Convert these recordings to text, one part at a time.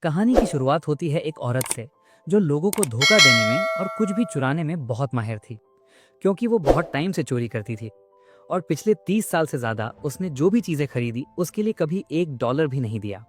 कहानी की शुरुआत होती है एक औरत से जो लोगों को धोखा देने में और कुछ भी चुराने में बहुत माहिर थी, क्योंकि वो बहुत टाइम से चोरी करती थी और पिछले 30 साल से ज्यादा उसने जो भी चीजें खरीदी उसके लिए कभी $1 भी नहीं दिया।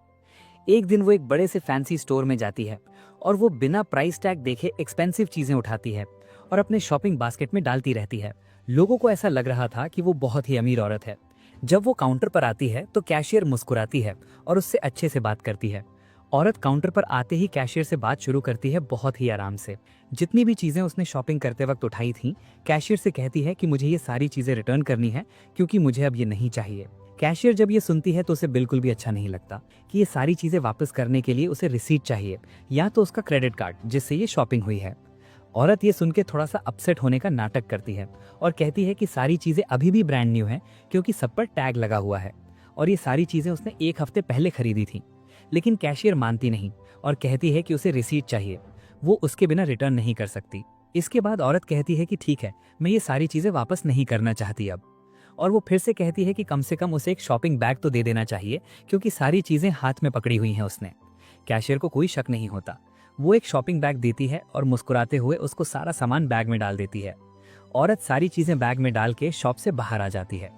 एक दिन वो एक बड़े से फैंसी स्टोर में जाती है और वो बिना प्राइस टैग देखे एक्सपेंसिव चीजें उठाती है और अपने शॉपिंग बास्केट में डालती रहती है। लोगों को ऐसा लग रहा था कि वो बहुत ही अमीर औरत है। जब वो काउंटर पर आती है तो कैशियर मुस्कुराती है और उससे अच्छे से बात करती है। औरत काउंटर पर आते ही कैशियर से बात शुरू करती है बहुत ही आराम से। जितनी भी चीजें उसने शॉपिंग करते वक्त उठाई थीं, कैशियर से कहती है कि मुझे ये सारी चीजें रिटर्न करनी है क्योंकि मुझे अब ये नहीं चाहिए। कैशियर जब ये सुनती है तो उसे बिल्कुल भी अच्छा नहीं लगता कि ये सारी चीजें वापस करने के लिए उसे रिसीट चाहिए या तो उसका क्रेडिट कार्ड जिससे ये शॉपिंग हुई है। औरत ये सुन के थोड़ा सा अपसेट होने का नाटक करती है और कहती है कि सारी चीजें अभी भी ब्रांड न्यू हैं क्योंकि सब पर टैग लगा हुआ है और ये सारी चीजें उसने एक हफ्ते पहले खरीदी थी। लेकिन कैशियर मानती नहीं और कहती है कि उसे रिसीट चाहिए, वो उसके बिना रिटर्न नहीं कर सकती। इसके बाद औरत कहती है कि ठीक है, मैं ये सारी चीजें वापस नहीं करना चाहती अब। और वो फिर से कहती है कि कम से कम उसे एक शॉपिंग बैग तो दे देना चाहिए क्योंकि सारी चीजें हाथ में पकड़ी हुई हैं उसने। कैशियर को कोई शक नहीं होता। वो एक शॉपिंग बैग देती है और मुस्कुराते हुए उसको सारा सामान बैग में डाल देती है। औरत सारी चीजें बैग में डाल के शॉप से बाहर आ जाती है।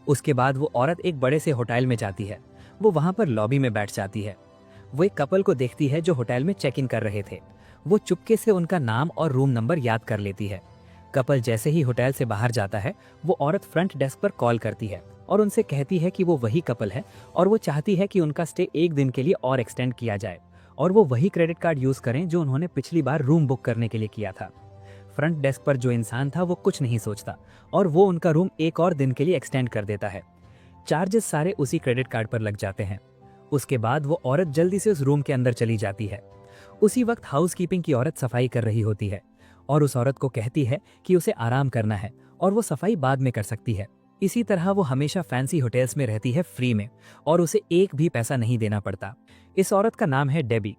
उसके बाद वो औरत एक बड़े से होटल में जाती है। वो वहां पर लॉबी में बैठ जाती है। वो एक कपल को देखती है जो होटल में चेक इन कर रहे थे। वो चुपके से उनका नाम और रूम नंबर याद कर लेती है। कपल जैसे ही होटल से बाहर जाता है, वो औरत फ्रंट डेस्क पर कॉल करती है और उनसे कहती है कि वो वही कपल है और वो चाहती है कि उनका स्टे एक दिन के लिए और एक्सटेंड किया जाए और वो वही क्रेडिट कार्ड यूज करें जो उन्होंने पिछली बार रूम बुक करने के लिए किया था। फ्रंट डेस्क पर जो इंसान था वो कुछ नहीं सोचता और वो उनका रूम एक और दिन के लिए एक्सटेंड कर देता है। चार्जेस सारे उसी क्रेडिट कार्ड पर लग जाते हैं। उसके बाद वो औरत जल्दी से उस रूम के अंदर चली जाती है। उसी वक्त हाउसकीपिंग की औरत सफाई कर रही होती है और उस औरत को कहती है कि उसे आराम करना है और वो सफाई बाद में कर सकती है। इसी तरह वो हमेशा फैंसी होटल्स में रहती है फ्री में और उसे एक भी पैसा नहीं देना पड़ता। इस औरत का नाम है डेबी।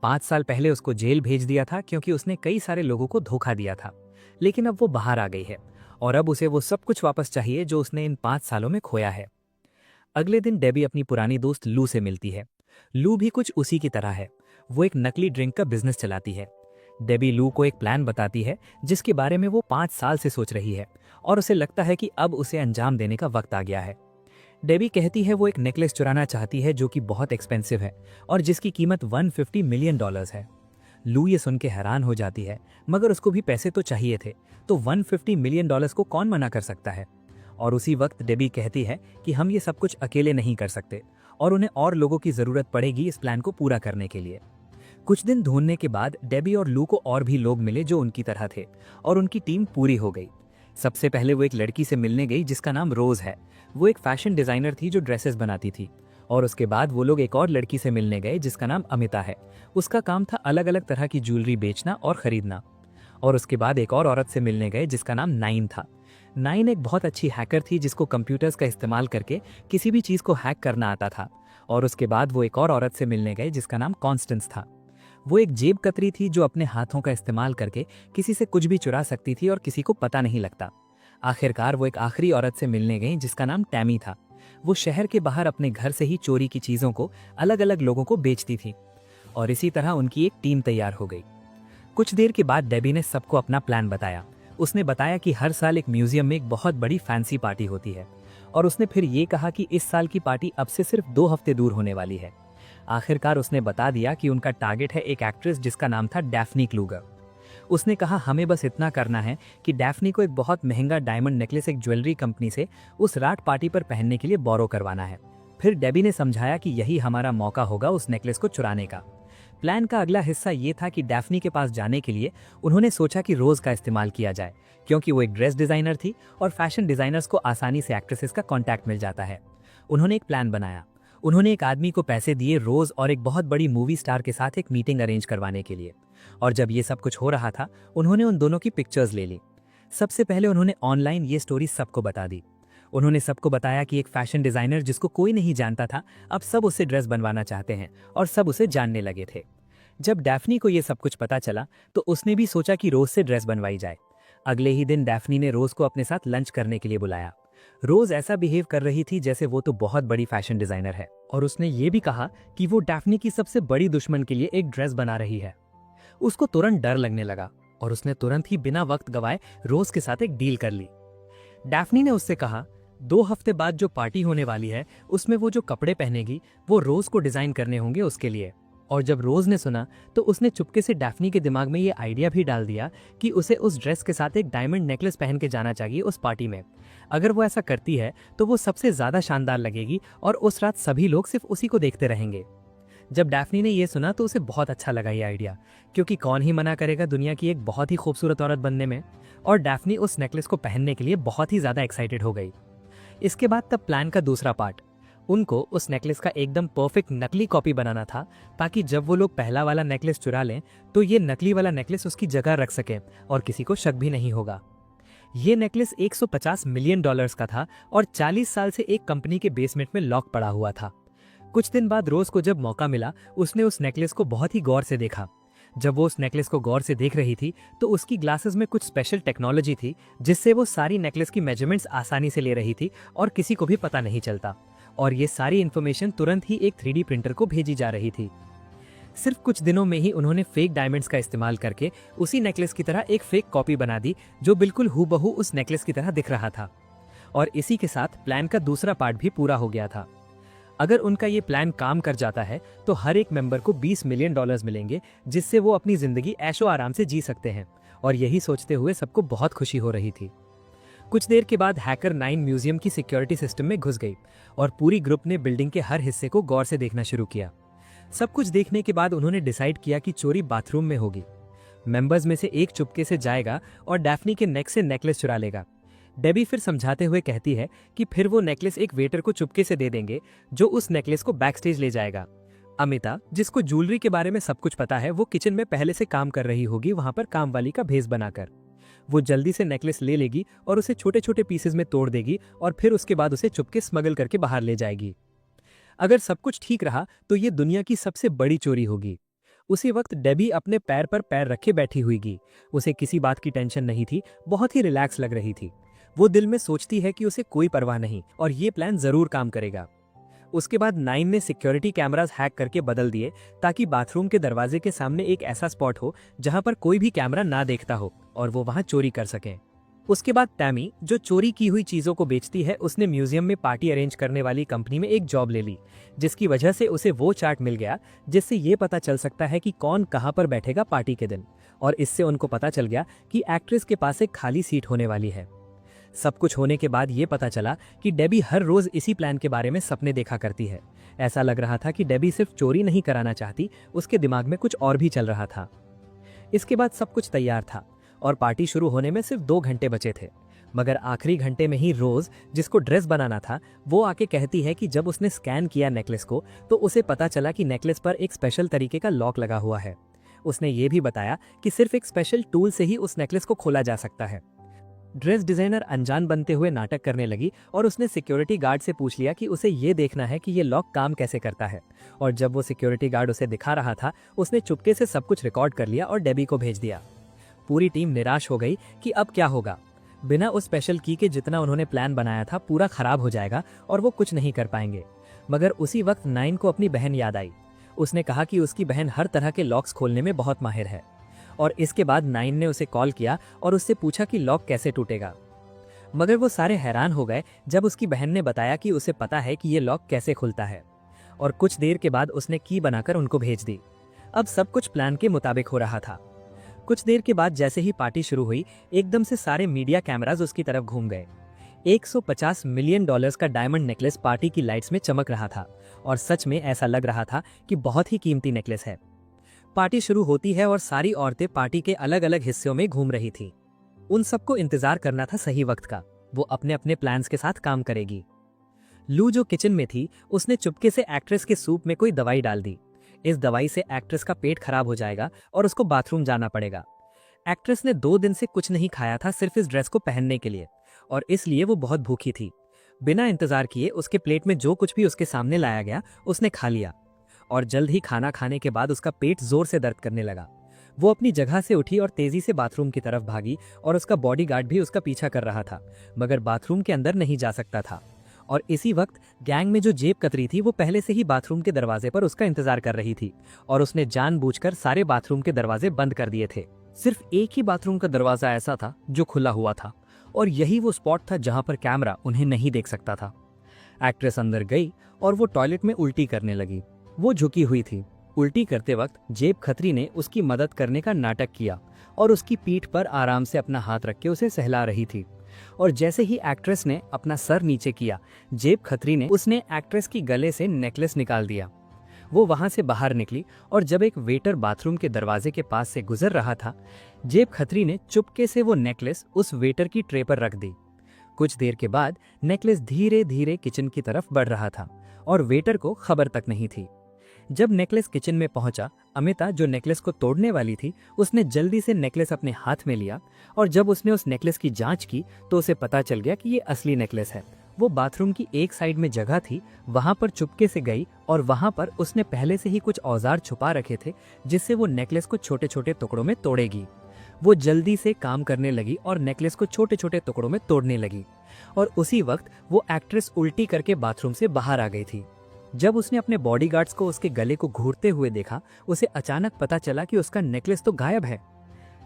5 साल पहले उसको जेल भेज दिया था क्योंकि उसने कई सारे लोगों को धोखा दिया था, लेकिन अब वो बाहर आ गई है और अब उसे वो सब कुछ वापस चाहिए जो उसने इन 5 सालों में खोया है। अगले दिन डेबी अपनी पुरानी दोस्त लू से मिलती है। लू भी कुछ उसी की तरह है। वो एक नकली ड्रिंक का बिजनेस चलाती है। डेबी लू को एक प्लान बताती है जिसके बारे में वो 5 साल से सोच रही है और उसे लगता है कि अब उसे अंजाम देने का वक्त आ गया है। डेबी कहती है वो एक नेकलेस चुराना चाहती है जो कि बहुत एक्सपेंसिव है और जिसकी कीमत $150 मिलियन है। लू ये सुन के हैरान हो जाती है, मगर उसको भी पैसे तो चाहिए थे, तो $150 मिलियन को कौन मना कर सकता है। और उसी वक्त डेबी कहती है कि हम ये सब कुछ अकेले नहीं कर सकते और उन्हें और लोगों की जरूरत पड़ेगी इस प्लान को पूरा करने के लिए। कुछ दिन ढूंढने के बाद डेबी और लू को और भी लोग मिले जो उनकी तरह थे और उनकी टीम पूरी हो गई। सबसे पहले वो एक लड़की से मिलने गई जिसका नाम रोज है। वो एक फैशन डिजाइनर थी जो ड्रेसेस बनाती थी। और उसके बाद वो लोग एक और लड़की से मिलने गए जिसका नाम अमिता है। उसका काम था अलग अलग तरह की ज्वेलरी बेचना और खरीदना। और उसके बाद एक और औरत से मिलने गए जिसका नाम नाइन था। नाइन एक बहुत अच्छी हैकर थी जिसको कंप्यूटर्स का इस्तेमाल करके किसी भी चीज़ को हैक करना आता था। और उसके बाद वो एक और औरत से मिलने गए जिसका नाम कॉन्स्टेंस था। वो एक जेब कतरी थी जो अपने हाथों का इस्तेमाल करके किसी से कुछ भी चुरा सकती थी और किसी को पता नहीं लगता। आखिरकार वो एक आखिरी औरत से मिलने गई जिसका नाम टैमी था। वो शहर के बाहर अपने घर से ही चोरी की चीज़ों को अलग अलग लोगों को बेचती थी और इसी तरह उनकी एक टीम तैयार हो गई। कुछ देर के बाद डेबी ने सबको अपना प्लान बताया। उसने बताया कि हर साल एक म्यूजियम में एक बहुत बड़ी फैंसी पार्टी होती है और उसने फिर ये कहा कि इस साल की पार्टी अब से सिर्फ 2 हफ्ते दूर होने वाली है। आखिरकार उसने बता दिया कि उनका टारगेट है एक एक्ट्रेस जिसका नाम था डैफ्नी क्लूगर। उसने कहा हमें बस इतना करना है कि डैफ्नी को एक बहुत महंगा डायमंड नेकलेस एक ज्वेलरी कंपनी से उस रात पार्टी पर पहनने के लिए बोरो करवाना है। फिर डेबी ने समझाया कि यही हमारा मौका होगा उस नेकलेस को चुराने का। प्लान का अगला हिस्सा ये था कि डैफ्नी के पास जाने के लिए उन्होंने सोचा कि रोज का इस्तेमाल किया जाए क्योंकि वो एक ड्रेस डिजाइनर थी और फैशन डिजाइनर्स को आसानी से एक्ट्रेसेस का कॉन्टैक्ट मिल जाता है। उन्होंने एक प्लान बनाया। उन्होंने एक आदमी को पैसे दिए रोज और एक बहुत बड़ी मूवी स्टार के साथ एक मीटिंग अरेंज करवाने के लिए। और जब ये सब कुछ हो रहा था, उन्होंने उन दोनों की पिक्चर्स ले ली। सबसे पहले उन्होंने ऑनलाइन ये स्टोरी सबको बता दी। उन्होंने सबको बताया कि एक फैशन डिजाइनर जिसको कोई नहीं जानता था, अब सब उससे ड्रेस बनवाना चाहते हैं और सब उसे जानने लगे थे। जब डैफ्नी को ये सब कुछ पता चला तो उसने भी सोचा कि रोज से ड्रेस बनवाई जाए। अगले ही दिन डैफ्नी ने रोज को अपने साथ लंच करने के लिए बुलाया। रोज ऐसा बिहेव कर रही थी जैसे वो तो बहुत बड़ी फैशन डिजाइनर है, और उसने ये भी कहा कि वो डैफ्नी की सबसे बड़ी दुश्मन के लिए एक ड्रेस बना रही है। उसको तुरंत डर लगने लगा और उसने तुरंत ही बिना वक्त गवाए रोज के साथ एक डील कर ली। डैफ्नी ने उससे कहा, 2 हफ्ते बाद जो पार्टी होने वाली है उसमें वो जो कपड़े पहनेगी वो रोज को डिजाइन करने होंगे उसके लिए। और जब रोज ने सुना तो उसने चुपके से डैफ्नी के दिमाग में ये आइडिया भी डाल दिया कि उसे उस ड्रेस के साथ एक डायमंड नेकलेस पहन के जाना चाहिए उस पार्टी में। अगर वो ऐसा करती है तो वो सबसे ज्यादा शानदार लगेगी और उस रात सभी लोग सिर्फ उसी को देखते रहेंगे। जब डैफ्नी ने ये सुना तो उसे बहुत अच्छा लगा ये आइडिया, क्योंकि कौन ही मना करेगा दुनिया की एक बहुत ही खूबसूरत औरत बनने में। और डैफ्नी उस नेकलेस को पहनने के लिए बहुत ही ज्यादा एक्साइटेड हो गई। इसके बाद तब प्लान का दूसरा पार्ट, उनको उस नेकलेस का एकदम परफेक्ट नकली कॉपी बनाना था, ताकि जब वो लोग पहला वाला नेकलेस चुरा लें तो ये नकली वाला नेकलेस उसकी जगह रख सके और किसी को शक भी नहीं होगा। ये नेकलेस $150 मिलियन का था और 40 साल से एक कंपनी के बेसमेंट में लॉक पड़ा हुआ था। कुछ दिन बाद रोज को जब मौका मिला उसने उस नेकलेस को बहुत ही गौर से देखा। जब वो उस नेकलेस को गौर से देख रही थी तो उसकी ग्लासेस में कुछ स्पेशल टेक्नोलॉजी थी जिससे वो सारी नेकलेस की मेजरमेंट्स आसानी से ले रही थी और किसी को भी पता नहीं चलता। और ये सारी इन्फॉर्मेशन तुरंत ही एक 3D प्रिंटर को भेजी जा रही थी। सिर्फ कुछ दिनों में ही उन्होंने फेक डायमंड्स का इस्तेमाल करके उसी नेकलेस की तरह एक फेक कॉपी बना दी जो बिल्कुल हूबहू उस नेकलेस की तरह दिख रहा था। और इसी के साथ प्लान का दूसरा पार्ट भी पूरा हो गया था। अगर उनका ये प्लान काम कर जाता है तो हर एक मेंबर को $20 मिलियन मिलेंगे, जिससे वो अपनी जिंदगी ऐशो आराम से जी सकते हैं। और यही सोचते हुए सबको बहुत खुशी हो रही थी। कुछ देर के बाद हैकर 9 म्यूजियम की सिक्योरिटी सिस्टम में घुस गई और पूरी ग्रुप ने बिल्डिंग के हर हिस्से को गौर से देखना शुरू किया। सब कुछ देखने के बाद उन्होंने डिसाइड किया कि चोरी बाथरूम में होगी। मेंबर्स में से एक चुपके से जाएगा और डैफ्नी के नेक से नेकलेस चुरा लेगा। डेबी फिर समझाते हुए कहती है कि फिर वो नेकलेस एक वेटर को चुपके से दे देंगे जो उस नेकलेस को बैक स्टेज ले जाएगा। अमिता, जिसको ज्वेलरी के बारे में सब कुछ पता है, वो किचन में पहले से काम कर रही होगी वहां पर कामवाली का भेस बनाकर। वो जल्दी से नेकलेस ले लेगी और उसे छोटे छोटे पीसेस में तोड़ देगी और फिर उसके बाद उसे चुपके स्मगल करके बाहर ले जाएगी। अगर सब कुछ ठीक रहा तो ये दुनिया की सबसे बड़ी चोरी होगी। उसी वक्त डेबी अपने पैर पर पैर रखे बैठी हुईगी। उसे किसी बात की टेंशन नहीं थी, बहुत ही रिलैक्स लग रही थी। वो दिल में सोचती है कि उसे कोई परवाह नहीं और ये प्लान जरूर काम करेगा। उसके बाद 9 ने सिक्योरिटी कैमरास हैक करके बदल दिए ताकि बाथरूम के दरवाजे के सामने एक ऐसा स्पॉट हो जहां पर कोई भी कैमरा ना देखता हो और वो वहां चोरी कर सके। उसके बाद टैमी, जो चोरी की हुई चीजों को बेचती है, उसने म्यूजियम में पार्टी अरेंज करने वाली कंपनी में एक जॉब ले ली, जिसकी वजह से उसे वो चार्ट मिल गया जिससे ये पता चल सकता है कि कौन कहां पर बैठेगा पार्टी के दिन। और इससे उनको पता चल गया कि एक्ट्रेस के पास एक खाली सीट होने वाली है। सब कुछ होने के बाद ये पता चला कि डेबी हर रोज इसी प्लान के बारे में सपने देखा करती है। ऐसा लग रहा था कि डेबी सिर्फ चोरी नहीं कराना चाहती, उसके दिमाग में कुछ और भी चल रहा था। इसके बाद सब कुछ तैयार था और पार्टी शुरू होने में सिर्फ 2 घंटे बचे थे। मगर आखिरी घंटे में ही रोज, जिसको ड्रेस बनाना था, वो आके कहती है कि जब उसने स्कैन किया नेकलेस को तो उसे पता चला कि नेकलेस पर एक स्पेशल तरीके का लॉक लगा हुआ है। उसने ये भी बताया कि सिर्फ एक स्पेशल टूल से ही उस नेकलेस को खोला जा सकता है। ड्रेस डिजाइनर अनजान बनते हुए नाटक करने लगी और उसने सिक्योरिटी गार्ड से पूछ लिया कि उसे ये देखना है कि ये लॉक काम कैसे करता है। और जब वो सिक्योरिटी गार्ड उसे दिखा रहा था, उसने चुपके से सब कुछ रिकॉर्ड कर लिया और डेबी को भेज दिया। पूरी टीम निराश हो गई कि अब क्या होगा। बिना उस स्पेशल की के जितना उन्होंने प्लान बनाया था पूरा खराब हो जाएगा और वो कुछ नहीं कर पाएंगे। मगर उसी वक्त 9 को अपनी बहन याद आई। उसने कहा कि उसकी बहन हर तरह के लॉक्स खोलने में बहुत माहिर है। और इसके बाद 9 ने उसे कॉल किया और उससे पूछा कि लॉक कैसे टूटेगा। मगर वो सारे हैरान हो गए जब उसकी बहन ने बताया कि उसे पता है कि ये लॉक कैसे खुलता है। और कुछ देर के बाद उसने की बनाकर उनको भेज दी। अब सब कुछ प्लान के मुताबिक हो रहा था। कुछ देर के बाद जैसे ही पार्टी शुरू हुई, एकदम से सारे मीडिया कैमराज उसकी तरफ घूम गए। $150 मिलियन का डायमंड नेकलेस पार्टी की लाइट्स में चमक रहा था और सच में ऐसा लग रहा था कि बहुत ही कीमती नेकलेस है। पार्टी शुरू होती है और सारी औरतें पार्टी के अलग अलग हिस्सों में घूम रही थी। उन सबको इंतजार करना था सही वक्त का। वो अपने अपने प्लान्स के साथ काम करेगी। लू, जो किचन में थी, उसने चुपके से एक्ट्रेस के सूप में कोई दवाई डाल दी। इस दवाई से एक्ट्रेस का पेट खराब हो जाएगा और उसको बाथरूम जाना पड़ेगा। एक्ट्रेस ने 2 दिन से कुछ नहीं खाया था, सिर्फ इस ड्रेस को पहनने के लिए, और इसलिए वो बहुत भूखी थी। बिना इंतजार किए उसके प्लेट में जो कुछ भी उसके सामने लाया गया उसने खा लिया और जल्द ही खाना खाने के बाद उसका पेट जोर से दर्द करने लगा। वो अपनी जगह से उठी और तेजी से बाथरूम की तरफ भागी और उसका बॉडीगार्ड भी उसका पीछा कर रहा था, मगर बाथरूम के अंदर नहीं जा सकता था। और इसी वक्त गैंग में जो जेब कतरी थी वो पहले से ही बाथरूम के दरवाजे पर उसका इंतजार कर रही थी और उसने जानबूझकर सारे बाथरूम के दरवाजे बंद कर दिए थे। सिर्फ एक ही बाथरूम का दरवाजा ऐसा था जो खुला हुआ था और यही वो स्पॉट था जहां पर कैमरा उन्हें नहीं देख सकता था। एक्ट्रेस अंदर गई और वो टॉयलेट में उल्टी करने लगी। वो झुकी हुई थी। उल्टी करते वक्त जेब खत्री ने उसकी मदद करने का नाटक किया और उसकी पीठ पर आराम से अपना हाथ रख के उसे सहला रही थी। और जैसे ही एक्ट्रेस ने अपना सर नीचे किया, जेब खत्री ने उसने एक्ट्रेस की गले से नेकलेस निकाल दिया। वो वहां से बाहर निकली और जब एक वेटर बाथरूम के दरवाजे के पास से गुजर रहा था, जेब खत्री ने चुपके से वो नेकलेस उस वेटर की ट्रे पर रख दी। कुछ देर के बाद नेकलेस धीरे धीरे किचन की तरफ बढ़ रहा था और वेटर को खबर तक नहीं थी। जब नेकलेस किचन में पहुंचा, अमिता जो नेकलेस को तोड़ने वाली थी, उसने जल्दी से नेकलेस अपने हाथ में लिया और जब उसने उस नेकलेस की जांच की तो उसे पता चल गया कि ये असली नेकलेस है। वो बाथरूम की एक साइड में जगह थी, वहां पर चुपके से गई और वहां पर उसने पहले से ही कुछ औजार छुपा रखे थे जिससे वो नेकलेस को छोटे छोटे टुकड़ों में तोड़ेगी। वो जल्दी से काम करने लगी और नेकलेस को छोटे छोटे टुकड़ों में तोड़ने लगी और उसी वक्त वो एक्ट्रेस उल्टी करके बाथरूम से बाहर आ गई थी। जब उसने अपने बॉडीगार्ड्स को उसके गले को घूरते हुए देखा, उसे अचानक पता चला कि उसका नेकलेस तो गायब है।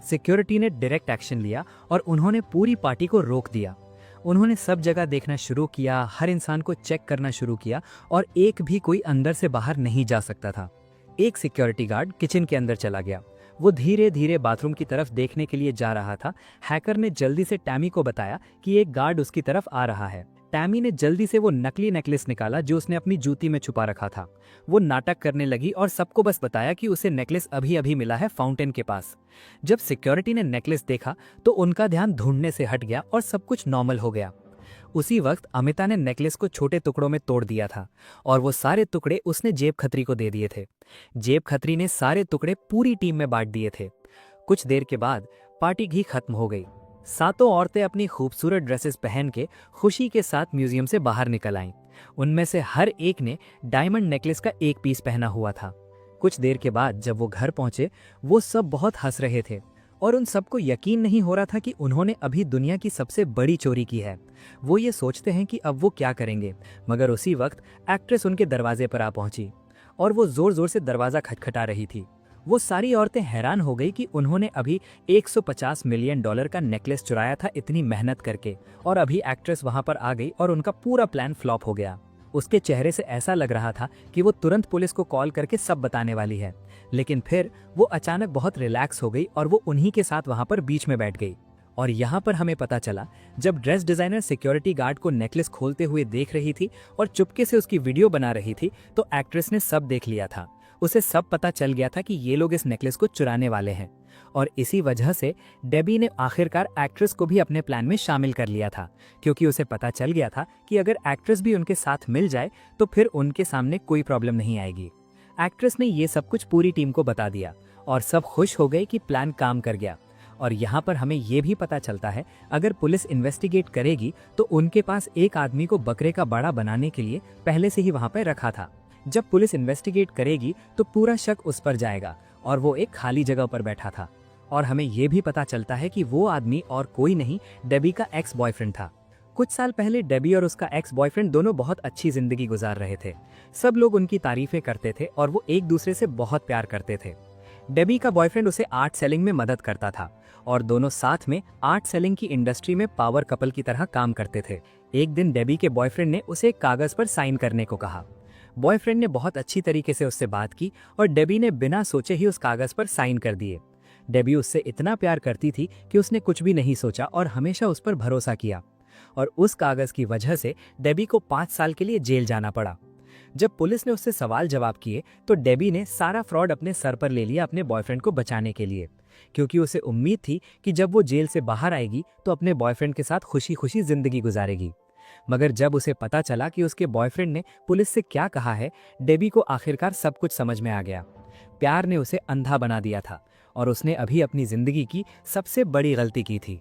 सिक्योरिटी ने डायरेक्ट एक्शन लिया और उन्होंने पूरी पार्टी को रोक दिया। उन्होंने सब जगह देखना शुरू किया, हर इंसान को चेक करना शुरू किया और एक भी कोई अंदर से बाहर नहीं जा सकता था। एक सिक्योरिटी गार्ड किचन के अंदर चला गया। वो धीरे धीरे बाथरूम की तरफ देखने के लिए जा रहा था। हैकर ने जल्दी से टैमी को बताया कि एक गार्ड उसकी तरफ आ रहा है। टैमी ने जल्दी से वो नकली नेकलेस निकाला जो उसने अपनी जूती में छुपा रखा था। वो नाटक करने लगी और सबको बस बताया कि उसे नेकलेस अभी अभी मिला है फाउंटेन के पास। जब सिक्योरिटी ने नेकलेस देखा तो उनका ध्यान ढूंढने से हट गया और सब कुछ नॉर्मल हो गया। उसी वक्त अमिता ने नेकलेस को छोटे टुकड़ों में तोड़ दिया था और वो सारे टुकड़े उसने जेब खत्री को दे दिए थे। जेब खत्री ने सारे टुकड़े पूरी टीम में बांट दिए थे। कुछ देर के बाद पार्टी भी खत्म हो गई। सातों औरतें अपनी खूबसूरत ड्रेसेस पहन के खुशी के साथ म्यूजियम से बाहर निकल आईं। उनमें से हर एक ने डायमंड नेकलेस का एक पीस पहना हुआ था। कुछ देर के बाद जब वो घर पहुंचे, वो सब बहुत हंस रहे थे और उन सबको यकीन नहीं हो रहा था कि उन्होंने अभी दुनिया की सबसे बड़ी चोरी की है। वो ये सोचते हैं कि अब वो क्या करेंगे, मगर उसी वक्त एक्ट्रेस उनके दरवाजे पर आ पहुंची और वो जोर जोर से दरवाजा खटखटा रही थी। वो सारी औरतें हैरान हो गई कि उन्होंने अभी $150 मिलियन का नेकलेस चुराया था इतनी मेहनत करके, और अभी एक्ट्रेस वहां पर आ गई और उनका पूरा प्लान फ्लॉप हो गया। उसके चेहरे से ऐसा लग रहा था कि वो तुरंत पुलिस को कॉल करके सब बताने वाली है, लेकिन फिर वो अचानक बहुत रिलैक्स हो गई और वो उन्हीं के साथ वहां पर बीच में बैठ गई। और यहाँ पर हमें पता चला, जब ड्रेस डिजाइनर सिक्योरिटी गार्ड को नेकलेस खोलते हुए देख रही थी और चुपके से उसकी वीडियो बना रही थी, तो एक्ट्रेस ने सब देख लिया था। उसे सब पता चल गया था कि ये लोग इस नेकलेस को चुराने वाले हैं और इसी वजह से डेबी ने आखिरकार एक्ट्रेस को भी अपने प्लान में शामिल कर लिया था, क्योंकि उसे पता चल गया था कि अगर एक्ट्रेस भी उनके साथ मिल जाए तो फिर उनके सामने कोई प्रॉब्लम नहीं आएगी। एक्ट्रेस ने ये सब कुछ पूरी टीम को बता दिया और सब खुश हो गए कि प्लान काम कर गया। और यहाँ पर हमें ये भी पता चलता है, अगर पुलिस इन्वेस्टिगेट करेगी तो उनके पास एक आदमी को बकरे का बड़ा बनाने के लिए पहले से ही वहां पर रखा था। जब पुलिस इन्वेस्टिगेट करेगी तो पूरा शक उस पर जाएगा और वो एक खाली जगह पर बैठा था। और हमें ये भी पता चलता है कि वो आदमी और कोई नहीं, डेबी का एक्स बॉयफ्रेंड था। कुछ साल पहले डेबी और उसका एक्स बॉयफ्रेंड दोनों बहुत अच्छी जिंदगी गुजार रहे थे। सब लोग उनकी तारीफें करते थे और वो एक दूसरे से बहुत प्यार करते थे। डेबी का बॉयफ्रेंड उसे आर्ट सेलिंग में मदद करता था और दोनों साथ में आर्ट सेलिंग की इंडस्ट्री में पावर कपल की तरह काम करते थे। एक दिन डेबी के बॉयफ्रेंड ने उसे एक कागज पर साइन करने को कहा। बॉयफ्रेंड ने बहुत अच्छी तरीके से उससे बात की और डेबी ने बिना सोचे ही उस कागज पर साइन कर दिए। डेबी उससे इतना प्यार करती थी कि उसने कुछ भी नहीं सोचा और हमेशा उस पर भरोसा किया, और उस कागज की वजह से डेबी को 5 साल के लिए जेल जाना पड़ा। जब पुलिस ने उससे सवाल जवाब किए तो डेबी ने सारा फ्रॉड अपने सर पर ले लिया अपने बॉयफ्रेंड को बचाने के लिए, क्योंकि उसे उम्मीद थी कि जब वो जेल से बाहर आएगी तो अपने बॉयफ्रेंड के साथ खुशी खुशी जिंदगी गुजारेगी। मगर जब उसे पता चला कि उसके बॉयफ्रेंड ने पुलिस से क्या कहा है, डेबी को आखिरकार सब कुछ समझ में आ गया। प्यार ने उसे अंधा बना दिया था और उसने अभी अपनी जिंदगी की सबसे बड़ी गलती की थी।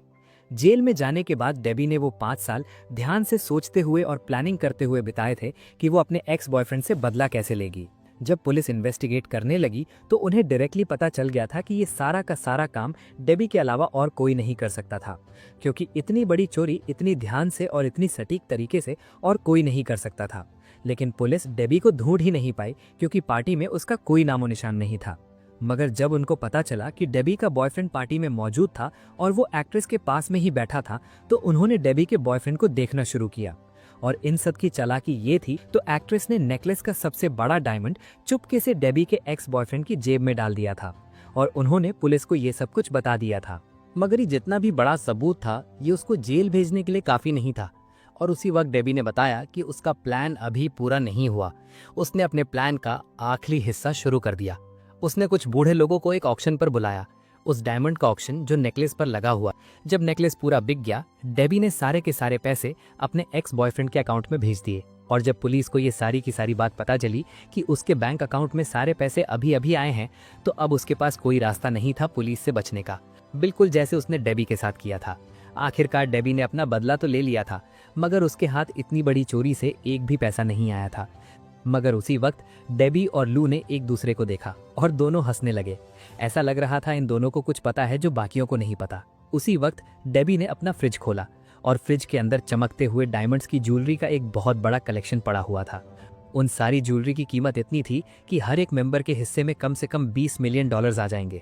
जेल में जाने के बाद डेबी ने वो 5 साल ध्यान से सोचते हुए और प्लानिंग करते हुए बिताए थे कि वो अपने एक्स बॉयफ्रेंड से बदला कैसे लेगी। जब पुलिस इन्वेस्टिगेट करने लगी तो उन्हें डायरेक्टली पता चल गया था कि ये सारा का सारा काम डेबी के अलावा और कोई नहीं कर सकता था, क्योंकि इतनी बड़ी चोरी इतनी ध्यान से और इतनी सटीक तरीके से और कोई नहीं कर सकता था। लेकिन पुलिस डेबी को ढूंढ ही नहीं पाई, क्योंकि पार्टी में उसका कोई नामो निशान नहीं था। मगर जब उनको पता चला कि डेबी का बॉयफ्रेंड पार्टी में मौजूद था और वो एक्ट्रेस के पास में ही बैठा था, तो उन्होंने डेबी के बॉयफ्रेंड को देखना शुरू किया। और इन सब की चालाकी ये थी तो एक्ट्रेस ने नेकलेस का सबसे बड़ा डायमंड चुपके से डेबी के एक्स बॉयफ्रेंड की जेब में डाल दिया था और उन्होंने पुलिस को ये सब कुछ बता दिया था। मगर ये जितना भी बड़ा सबूत था, ये उसको जेल भेजने के लिए काफी नहीं था। और उसी वक्त डेबी ने बताया कि उसका प्लान अभी पूरा नहीं हुआ। उसने अपने प्लान का आखिरी हिस्सा शुरू कर दिया। उसने कुछ बूढ़े लोगों को एक ऑक्शन पर बुलाया, उस डायमंड का ऑक्शन जो नेकलेस पर लगा हुआ। जब नेकलेस पूरा बिक गया, डेबी ने सारे के सारे पैसे अपने एक्स बॉयफ्रेंड के अकाउंट में भेज दिए। और जब पुलिस को ये सारी की सारी बात पता चली कि उसके बैंक अकाउंट में सारे पैसे अभी अभी आए हैं, तो अब उसके पास कोई रास्ता नहीं था पुलिस से बचने का, बिल्कुल जैसे उसने डेबी के साथ किया था। आखिरकार डेबी ने अपना बदला तो ले लिया था, मगर उसके हाथ इतनी बड़ी चोरी से एक भी पैसा नहीं आया था। मगर उसी वक्त डेबी और लू ने एक दूसरे को देखा और दोनों हंसने लगे। ऐसा लग रहा था इन दोनों को कुछ पता है जो बाकियों को नहीं पता। उसी वक्त डेबी ने अपना फ्रिज खोला और फ्रिज के अंदर चमकते हुए डायमंड्स की ज्वेलरी का एक बहुत बड़ा कलेक्शन पड़ा हुआ था। उन सारी ज्वेलरी की कीमत इतनी थी कि हर एक मेंबर के हिस्से में कम से कम $20 मिलियन आ जाएंगे।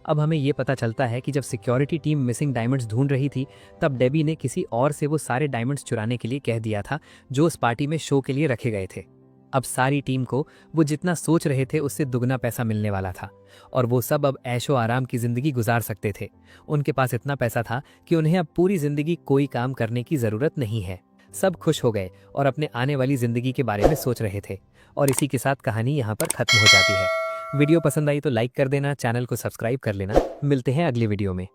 अब हमें ये पता चलता है कि जब सिक्योरिटी टीम मिसिंग डायमंड्स ढूंढ रही थी, तब डेबी ने किसी और से वो सारे डायमंड्स चुराने के लिए कह दिया था जो उस पार्टी में शो के लिए रखे गए थे। अब सारी टीम को वो जितना सोच रहे थे उससे दुगना पैसा मिलने वाला था और वो सब अब ऐशो आराम की जिंदगी गुजार सकते थे। उनके पास इतना पैसा था कि उन्हें अब पूरी जिंदगी कोई काम करने की जरूरत नहीं है। सब खुश हो गए और अपने आने वाली जिंदगी के बारे में सोच रहे थे। और इसी के साथ कहानी यहाँ पर खत्म हो जाती है। वीडियो पसंद आई तो लाइक कर देना, चैनल को सब्सक्राइब कर लेना। मिलते हैं अगली वीडियो में।